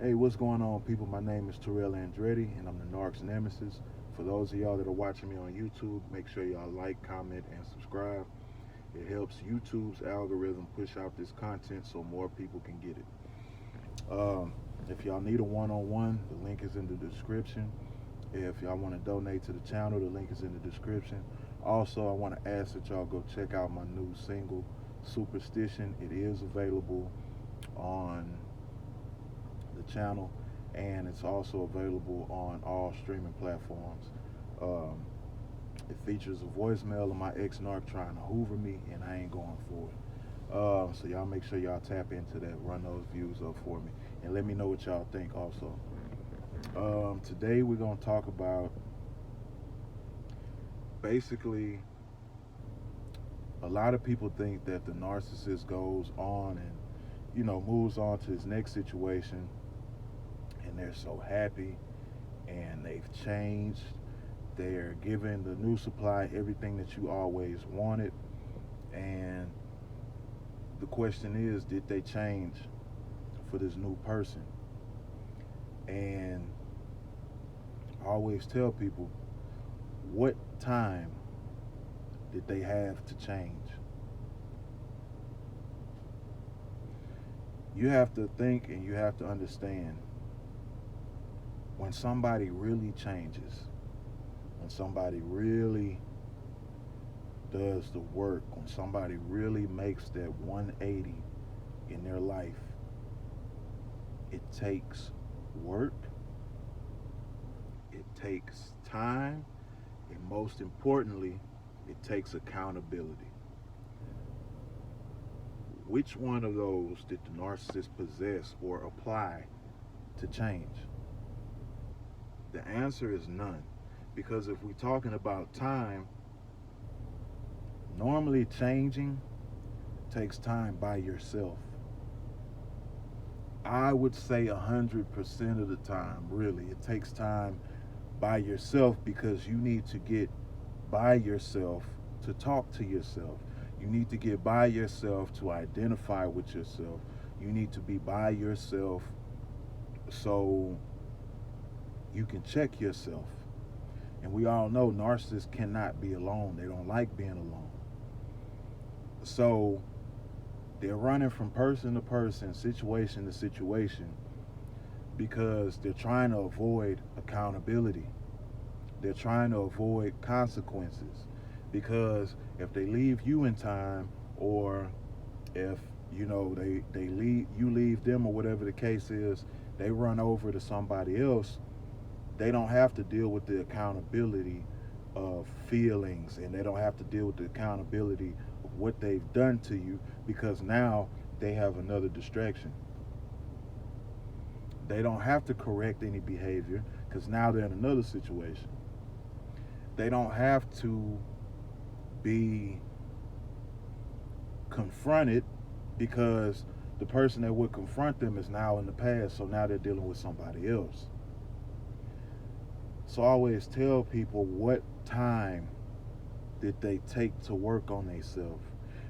Hey, what's going on, people? My name is Terrell Andretti, and I'm the Narc's Nemesis. For those of y'all that are watching me on YouTube, make sure y'all like, comment, and subscribe. It helps YouTube's algorithm push out this content so more people can get it. If y'all need a one-on-one, the link is in the description. If y'all want to donate to the channel, the link is in the description. Also, I want to ask that y'all go check out my new single, Superstition. It is available on the channel, and it's also available on all streaming platforms. Um, it features a voicemail of my ex narc trying to hoover me, and I ain't going for it. So y'all make sure y'all tap into that, run those views up for me, and let me know what y'all think also. Today we're gonna talk about basically a lot of people think that the narcissist goes on and moves on to his next situation, and they're so happy and they've changed. They're giving the new supply everything that you always wanted. And the question is, did they change for this new person? And I always tell people, what time did they have to change? You have to think and you have to understand, when somebody really changes, when somebody really does the work, when somebody really makes that 180 in their life, it takes work, it takes time, and most importantly, it takes accountability. Which one of those did the narcissist possess or apply to change? The answer is none. Because if we're talking about time, normally changing takes time by yourself. I would say 100% of the time, really, it takes time by yourself, because you need to get by yourself to talk to yourself. You need to get by yourself to identify with yourself. You need to be by yourself so you can check yourself. And we all know narcissists cannot be alone. They don't like being alone. So they're running from person to person, situation to situation, because they're trying to avoid accountability. They're trying to avoid consequences. Because if they leave you in time, or if they leave you, leave them, or whatever the case is, they run over to somebody else, they don't have to deal with the accountability of feelings, and they don't have to deal with the accountability of what they've done to you, because now they have another distraction. They don't have to correct any behavior, because now they're in another situation. They don't have to be confronted, because the person that would confront them is now in the past, so now they're dealing with somebody else. So I always tell people, what time did they take to work on themselves?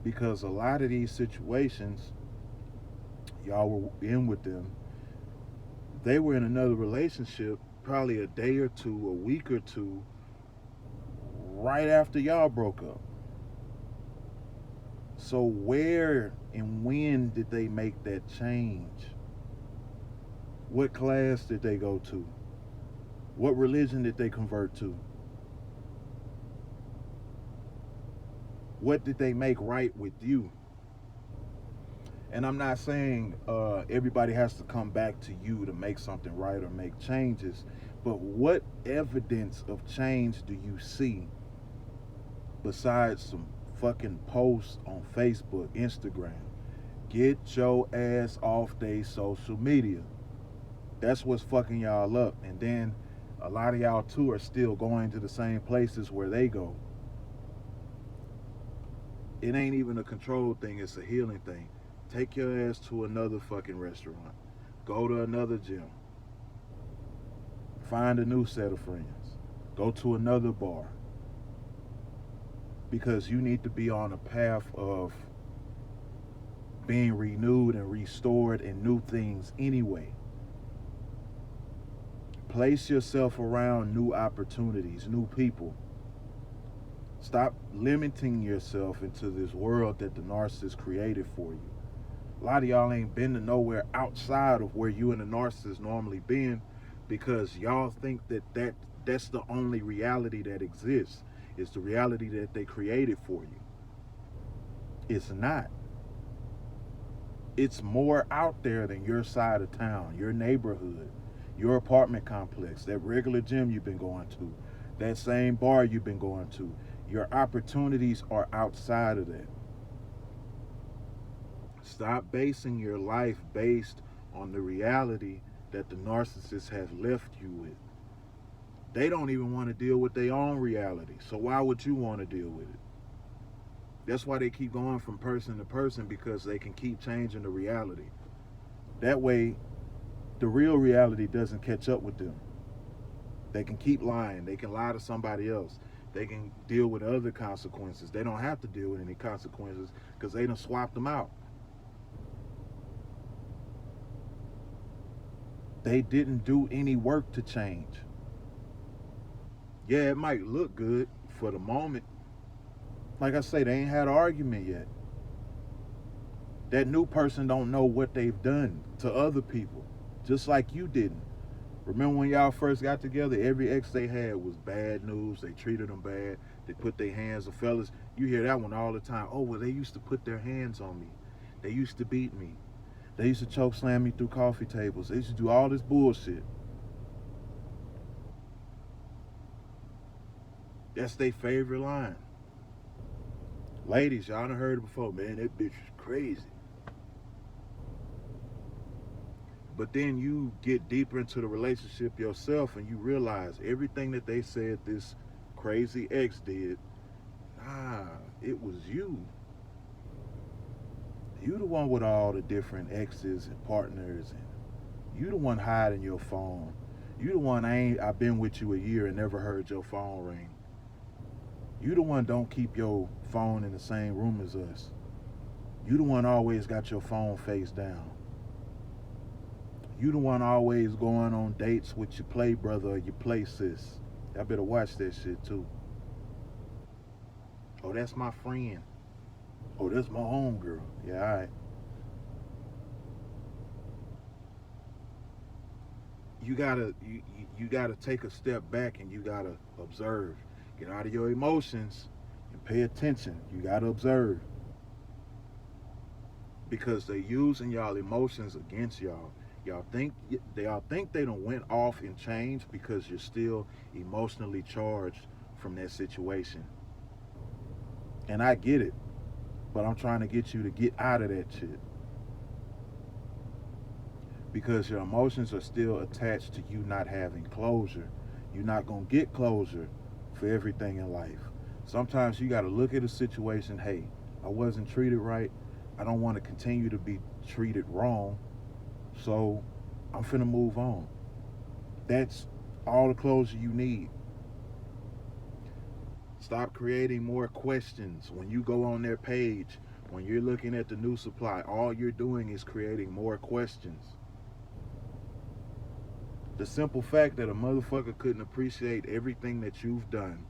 Because a lot of these situations, y'all were in with them, they were in another relationship probably a day or two, a week or two, right after y'all broke up. So where and when did they make that change? What class did they go to? What religion did they convert to? What did they make right with you? And I'm not saying everybody has to come back to you to make something right or make changes, but what evidence of change do you see besides some fucking posts on Facebook, Instagram? Get your ass off they social media. That's what's fucking y'all up. And then a lot of y'all too are still going to the same places where they go. It ain't even a control thing, it's a healing thing. Take your ass to another fucking restaurant. Go to another gym. Find a new set of friends. Go to another bar. Because you need to be on a path of being renewed and restored and new things anyway. Place yourself around new opportunities, new people. Stop limiting yourself into this world that the narcissist created for you. A lot of y'all ain't been to nowhere outside of where you and the narcissist normally been because y'all think that's the only reality that exists. It's the reality that they created for you. It's not. It's more out there than your side of town, your neighborhood, your apartment complex, that regular gym you've been going to, that same bar you've been going to. Your opportunities are outside of that. Stop basing your life based on the reality that the narcissist has left you with. They don't even want to deal with their own reality. So why would you want to deal with it? That's why they keep going from person to person, because they can keep changing the reality. That way, the real reality doesn't catch up with them. They can keep lying. They can lie to somebody else. They can deal with other consequences. They don't have to deal with any consequences because they done swapped them out. They didn't do any work to change. Yeah, it might look good for the moment. Like I say, they ain't had an argument yet. That new person don't know what they've done to other people, just like you didn't. Remember when y'all first got together, every ex they had was bad news. They treated them bad. They put their hands on fellas. You hear that one all the time. Oh, well, they used to put their hands on me. They used to beat me. They used to choke slam me through coffee tables. They used to do all this bullshit. That's their favorite line. Ladies, y'all done heard it before. Man, that bitch is crazy. But then you get deeper into the relationship yourself and you realize everything that they said this crazy ex did, nah, it was you. You the one with all the different exes and partners, and you the one hiding your phone. You the one I've been with you a year and never heard your phone ring. You the one don't keep your phone in the same room as us. You the one always got your phone face down. You the one always going on dates with your play brother or your play sis. Y'all better watch that shit too. Oh, that's my friend. Oh, that's my homegirl. Yeah, all right. You gotta take a step back and you gotta observe. Get out of your emotions and pay attention. You gotta observe. Because they're using y'all emotions against y'all. Y'all think they done went off and changed because you're still emotionally charged from that situation. And I get it, but I'm trying to get you to get out of that shit. Because your emotions are still attached to you not having closure. You're not gonna get closure for everything in life. Sometimes you gotta look at a situation, hey, I wasn't treated right. I don't want to continue to be treated wrong. So I'm finna move on. That's all the closure you need. Stop creating more questions when you go on their page. When you're looking at the new supply, all you're doing is creating more questions. The simple fact that a motherfucker couldn't appreciate everything that you've done,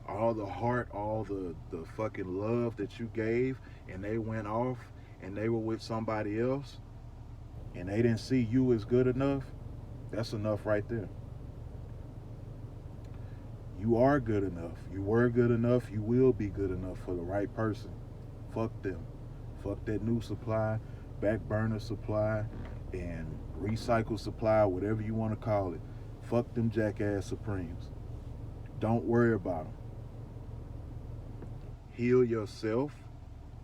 all the heart, all the fucking love that you gave, and they went off and they were with somebody else and they didn't see you as good enough, that's enough right there. You are good enough. You were good enough. You will be good enough for the right person. Fuck them. Fuck that new supply, back burner supply, and recycle supply, whatever you want to call it. Fuck them jackass Supremes. Don't worry about them. Heal yourself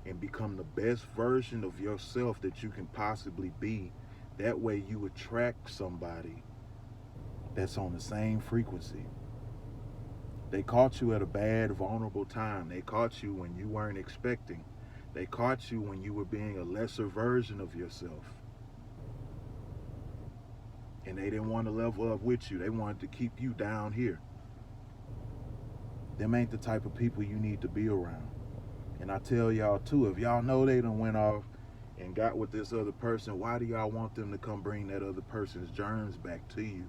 and become the best version of yourself that you can possibly be. That way you attract somebody that's on the same frequency. They caught you at a bad, vulnerable time. They caught you when you weren't expecting. They caught you when you were being a lesser version of yourself. And they didn't want to level up with you. They wanted to keep you down here. Them ain't the type of people you need to be around. And I tell y'all too, if y'all know they done went off and got with this other person, why do y'all want them to come bring that other person's germs back to you?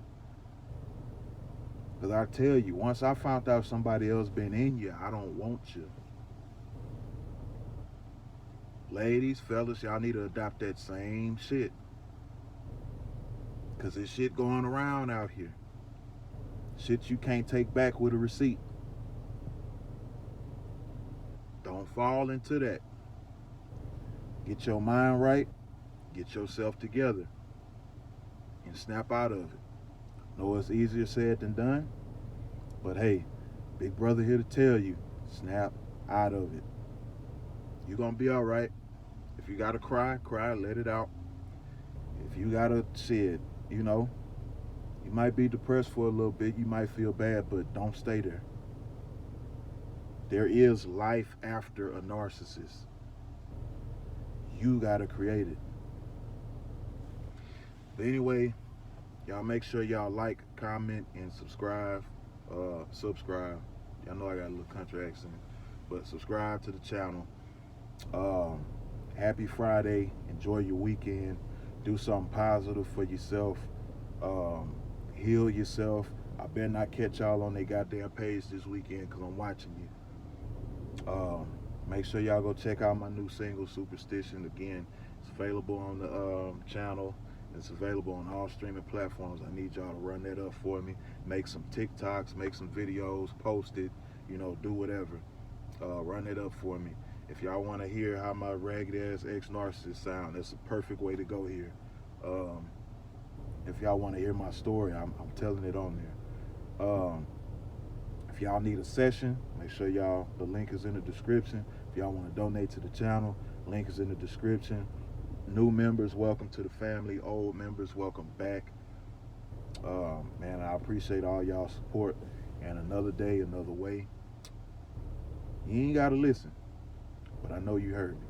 Because I tell you, once I found out somebody else been in you, I don't want you. Ladies, fellas, y'all need to adopt that same shit. Because there's shit going around out here. Shit you can't take back with a receipt. Don't fall into that. Get your mind right, get yourself together, and snap out of it. Know it's easier said than done, but hey, Big Brother here to tell you, snap out of it. You're gonna be alright. If you gotta cry, cry, let it out. If you gotta shit, you know, you might be depressed for a little bit, you might feel bad, but don't stay there. There is life after a narcissist. You gotta create it. But anyway, y'all make sure y'all like, comment, and subscribe. Subscribe. Y'all know I got a little country accent, but subscribe to the channel. Happy Friday. Enjoy your weekend. Do something positive for yourself. Heal yourself. I better not catch y'all on their goddamn page this weekend because I'm watching you. Make sure y'all go check out my new single, Superstition. Again, it's available on the channel. It's available on all streaming platforms. I need y'all to run that up for me. Make some TikToks, make some videos, post it, you know, do whatever. Run it up for me. If y'all want to hear how my ragged ass ex-narcissist sound, that's a perfect way to go here. If y'all want to hear my story, I'm telling it on there. If y'all need a session, make sure y'all, the link is in the description. If y'all want to donate to the channel, link is in the description. New members, welcome to the family. Old members, welcome back. Man, I appreciate all y'all support. And another day, another way. You ain't got to listen, but I know you heard me.